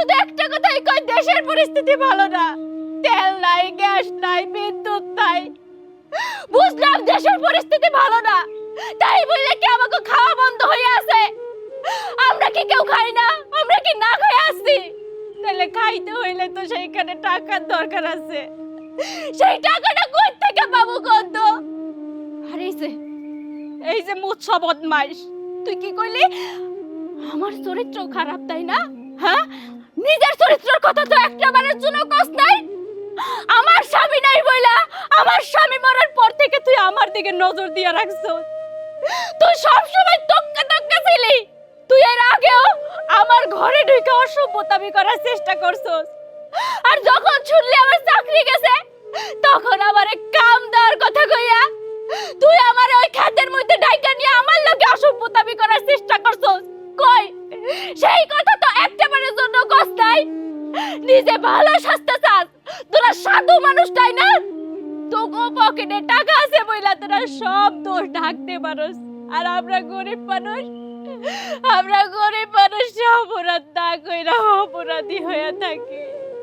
শুধু একটা কথাই কয়, দেশের পরিস্থিতি ভালো না, তেল নাই, গ্যাস নাই, বিদ্যুৎ নাই। বুঝলাম দেশের পরিস্থিতি ভালো না, তাই বলে কি আমাকে খাওয়া বন্ধ হয়ে আছে? আমরা কি কেউ খাই না? আমরা কি না খাই আছি? তাহলে খাইতে হইলে তো সেইখানে টাকার দরকার আছে। সেই টাকাটা কই থেকে পাবো কত? আর এই যে মুচ্ছা বদমাইশ, তুই কি কইলি? আমার চরিত্র খারাপ, তাই না? হ্যাঁ, নিজের চরিত্রের কথা তো একটাবারের জন্য কস নাই। আমার স্বামী নাই বইলা, আমার স্বামী মরার পর থেকে তুই আমার দিকে নজর দিয়ে রাখছস। তুই সবসময় টক্কা টক্কা ছিলি। তুই এর আগেও আমার ঘরে ঢুকে অসভ্যতামি করার চেষ্টা করছস। আর যখন শুনলি আমার চাকরি গেছে, তখন আমারে কাম দেওয়ার কথা কইয়া তুই আমার ওই খাতের মধ্যে ডাইকা নিয়ে আমার লগে অসভ্যতামি করার চেষ্টা করছস। কই, সেই কথা তো একটাবারের জন্য কস নাই। নিজে ভালো স্বাস্থ্য চাস, তোরা সাধু মানুষ, তাই না? তোগো পকেটে টাকা আছে বইলা তোরা সব দোষ ঢাকতে পারস। আর আমরা গরিব মানুষ, আমরা গরিব মানুষ অপরাধ না কইরা অপরাধী হয়ে থাকি।